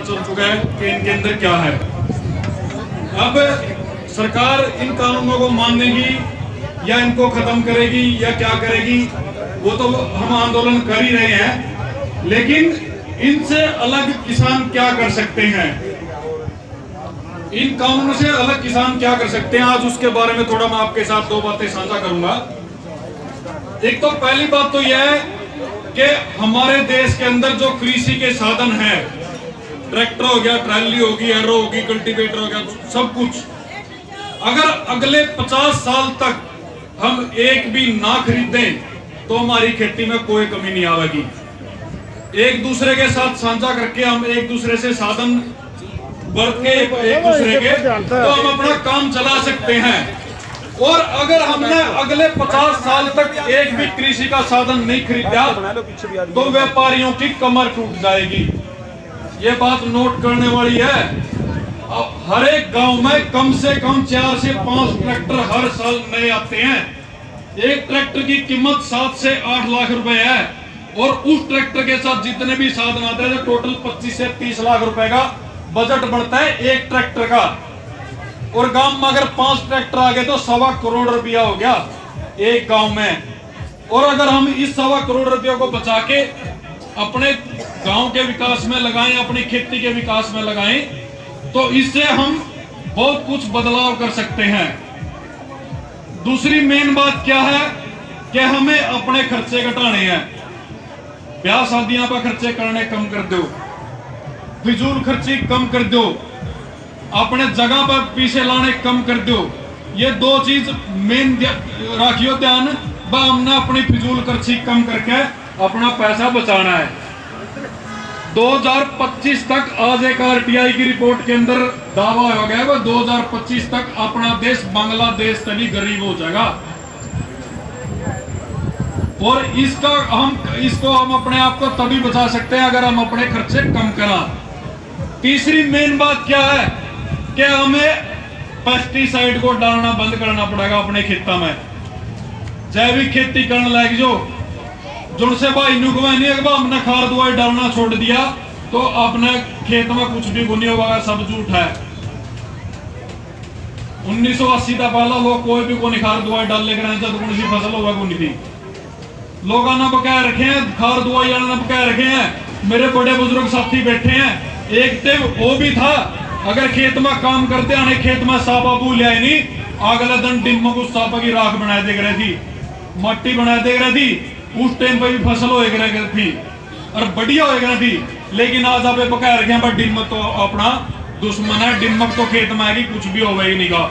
चल चुका है कि इनके अंदर क्या है। अब सरकार इन कानूनों को मानेगी या इनको खत्म करेगी या क्या करेगी, वो तो हम आंदोलन कर ही रहे हैं, लेकिन इनसे अलग किसान क्या कर सकते हैं, इन कानूनों से अलग किसान क्या कर सकते हैं, आज उसके बारे में थोड़ा मैं आपके साथ दो बातें साझा करूंगा। एक तो पहली बात तो यह है कि हमारे देश के अंदर जो कृषि के साधन हैं, ट्रैक्टर हो गया, ट्रैली होगी, एरो होगी, कल्टीवेटर हो गया, सब कुछ, अगर अगले 50 साल तक हम एक भी ना खरीदें तो हमारी खेती में कोई कमी नहीं आएगी। एक दूसरे के साथ साझा करके हम एक दूसरे से साधन बढ़ के एक दूसरे के तो हम अपना काम चला सकते हैं। और अगर हमने अगले 50 साल तक एक भी कृषि का साधन नहीं खरीदा तो व्यापारियों की कमर टूट जाएगी। ये बात नोट करने वाली है। अब हर एक गांव में कम से कम 4 से 5 ट्रैक्टर हर साल नए आते हैं। एक ट्रैक्टर की कीमत 7 से 8 लाख रुपए है और उस ट्रैक्टर के साथ जितने भी साधन आते हैं तो टोटल 25 से 30 लाख रुपए का बजट बढ़ता है एक ट्रैक्टर का। और गांव में अगर 5 ट्रैक्टर आ गए तो 1.25 करोड़ रुपया हो गया एक गांव में। और अगर हम इस 1.25 करोड़ रुपया को बचा के अपने गांव के विकास में लगाएं, अपनी खेती के विकास में लगाएं, तो इससे हम बहुत कुछ बदलाव कर सकते हैं। दूसरी मेन बात क्या है कि हमें अपने खर्चे घटाने हैं। ब्याह शादियां पर खर्चे करने कम कर दो, फिजूल खर्ची कम कर दो, अपने जगह पर पीछे लाने कम कर दो। ये 2 चीज मेन रखियो ध्यान, हमने अपनी फिजूल खर्ची कम करके अपना पैसा बचाना है। 2025 तक आज एक आरटीआई की रिपोर्ट के अंदर दावा हो गया है 2025 तक अपना देश बांग्लादेश तभी गरीब हो जाएगा। और इसको हम अपने आप को तभी बचा सकते हैं अगर हम अपने खर्चे कम करा। तीसरी मेन बात क्या है कि हमें पेस्टिसाइड को डालना बंद करना पड़ेगा अपने खेतों में। जैविक खेती करने लायक जिनसे भाई नहीं है, हमने खार दवाई डालना छोड़ दिया तो अपने खेत में कुछ भी नहीं होगा, सब झूठ है। 1980 का पहला लोग कोई भी को खार दवाई डाल लेकर जब कौन सी फसल होगा को नहीं थी। लोग ना बकाया रखे हैं, खार दवाई ना बकाया रखे हैं। मेरे बड़े बुजुर्ग साथी बैठे हैं, एक तो वो भी था अगर खेत में काम करते आने खेत में सापा भूल आए नहीं, अगला दिन डिम्मो को सापा की राख बना दे रही थी, मट्टी बना दे रही थी। उस टाइम पर भी फसल हो थी और बढ़िया हो थी। लेकिन आज आप बकाया रखे हैं, डिम्मक तो अपना दुश्मन है, डिम्मक तो खेत में आएगी, कुछ भी होगा ही नहीं का।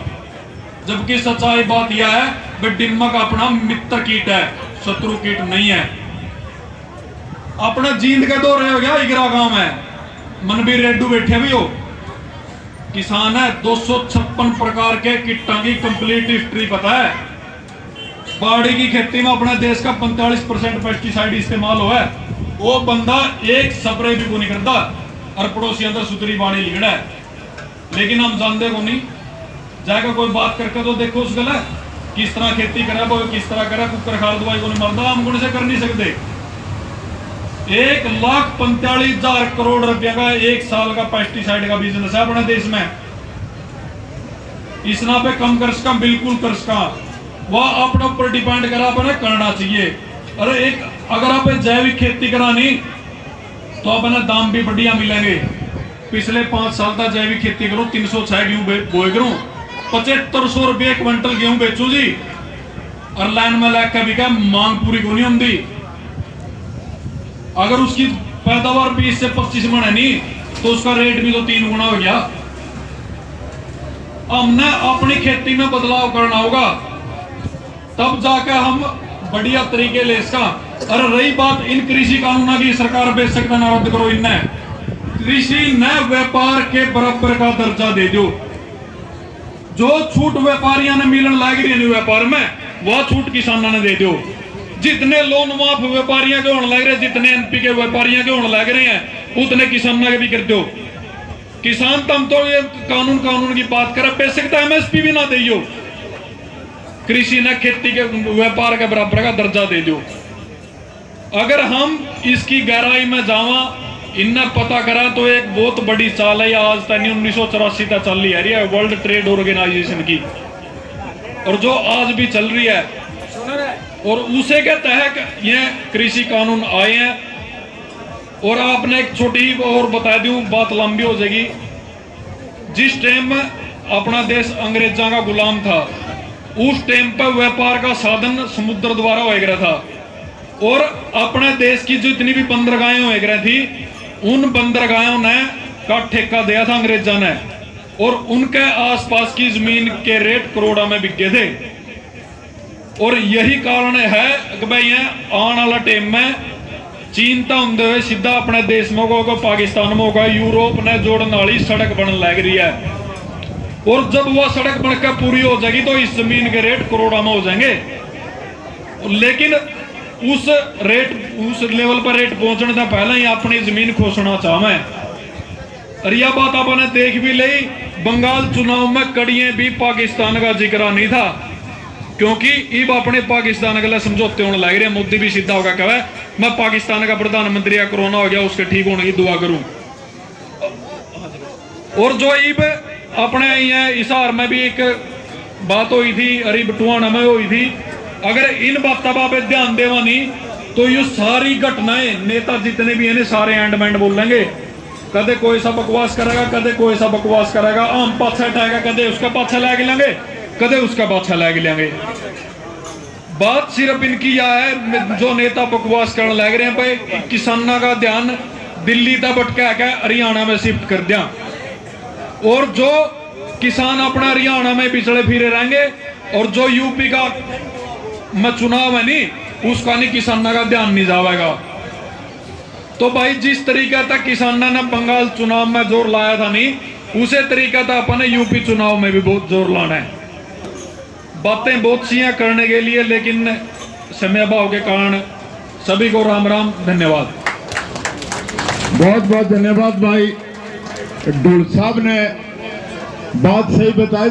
जबकि सच्चाई बात यह है डिम्मक अपना मित्र कीट है, शत्रु कीट नहीं है। अपना जींद के दौरे हो गया इगरा गांव में, मनबीर रेड्डू बैठे भी हो, किसान है, 256 प्रकार के कीटों की कंप्लीट हिस्ट्री पता है। बाड़ी की खेती में अपने देश का 45% पेस्टिसाइड इस्तेमाल हुआ है। वो बंदा एक स्प्रे भी को नहीं करता और पड़ोसी अंदर सुतरी बाड़ी लिखना है, लेकिन हम जानते को नहीं। जाकर कोई बात करके तो देखो उस गला किस तरह खेती करे, वो किस तरह करे, कुकर खाल दवाई को नहीं मरता, हम उनसे कर नहीं सकते। 1,45,000 करोड़ रुपया का एक साल का पेस्टिसाइड का बिजनेस है अपने देश में। इसना पे कम कर सका, बिल्कुल कर सका, वह अपने ऊपर डिपेंड करा अपने करना चाहिए। अरे एक अगर आप जैविक खेती करानी तो अपने दाम भी बढ़िया मिलेंगे। पिछले 5 साल तक जैविक खेती करूं, 306 गेहूं बोए करूं, 7500 रुपये क्विंटल गेहूं बेचू जी, और लाइन में लग भी क्या मांग पूरी को नहीं होती। अगर उसकी पैदावार 20 से 25 मन है नहीं तो उसका रेट भी तो 3 गुना हो गया। हमने अपनी खेती में बदलाव करना होगा, तब जाकर हम बढ़िया तरीके ले इसका। अरे रही बात इन कृषि कानूनों की, सरकार बेशक ना रद्द करो, इन्हें कृषि न व्यापार के बराबर का दर्जा दे दो। जो छूट व्यापारियों ने मिलन लाग रही है व्यापार में, वह छूट किसानों ने दे दो। जितने लोन माफ व्यापारियों के होने लग रहे, जितने एनपी के व्यापारियों के होने लग रहे हैं, उतने किसानों के भी कर दो। किसान तम तो ये कानून की बात करे, बेशक एमएसपी भी ना दियो, कृषि ने खेती के व्यापार के बराबर का दर्जा दे दो। अगर हम इसकी गहराई में जावा इनने पता करा तो एक बहुत बड़ी चाल है, आज तक 1984 तक चल रही है वर्ल्ड ट्रेड ऑर्गेनाइजेशन की, और जो आज भी चल रही है, और उसे के तहत ये कृषि कानून आए हैं। और आपने एक छोटी और बता दूं, बात लंबी हो जाएगी। जिस टाइम अपना देश अंग्रेजों का गुलाम था, उस टाइम पर व्यापार का साधन समुद्र द्वारा हो गया था, और अपने देश की जो इतनी भी बंदरगाहें हो गई थी, उन बंदरगाहों ने का ठेका दिया था अंग्रेजों ने, और उनके आसपास की जमीन के रेट करोड़ों में बिक गए थे। और यही कारण है कि भाई आने वाला टाइम में चीन तो होंगे हुए सीधा अपने देश में होगा, पाकिस्तान में होगा, यूरोप ने जोड़ने वाली सड़क बनने लग रही है, और जब वह सड़क बनकर पूरी हो जाएगी तो इस जमीन के रेट करोड़ों में हो जाएंगे। लेकिन उस लेवल पर रेट पहुंचने से पहले ही अपनी जमीन खोसना चाहे। और यह बात आपने देख भी ली, बंगाल चुनाव में कड़ियां भी पाकिस्तान का जिक्र नहीं था, क्योंकि इब अपने पाकिस्तान के लिए समझौते होने लग रहे। मोदी भी सीधा होगा कहे मैं पाकिस्तान का प्रधानमंत्री या कोरोना हो गया उसके ठीक होने की दुआ करूं। और जो इब अपने हिसार में भी एक बात हुई थी, अरे बटुआना में हुई थी, अगर इन बातों पर ध्यान देवा नहीं तो ये सारी घटनाएं नेता जितने भी हैं सारे एंड बैंड बोलेंगे, कदे कोई सा बकवास करेगा, कदे कोई सा बकवास करेगा, आम पाछा उठाएगा, कदे उसका पाछा लैग लेंगे, कदे उसका पाछा लैग लेंगे। बात सिर्फ इनकी यह है, जो नेता बकवास करने लग रहे हैं भाई किसानों का ध्यान दिल्ली तक भटका के हरियाणा में शिफ्ट कर दिया, और जो किसान अपना हरियाणा में पिछड़े फिरे रहेंगे, और जो यूपी का में चुनाव है नहीं उसका नहीं किसानों का ध्यान नहीं जाएगा। तो भाई जिस तरीका तक किसानों ने बंगाल चुनाव में जोर लाया था नहीं, उसे तरीका था अपने यूपी चुनाव में भी बहुत जोर लाना है। बातें बहुत सी हैं करने के लिए, लेकिन समय अभाव के कारण सभी को राम राम, धन्यवाद। बहुत बहुत धन्यवाद भाई। डोल साहब ने बात सही बताई।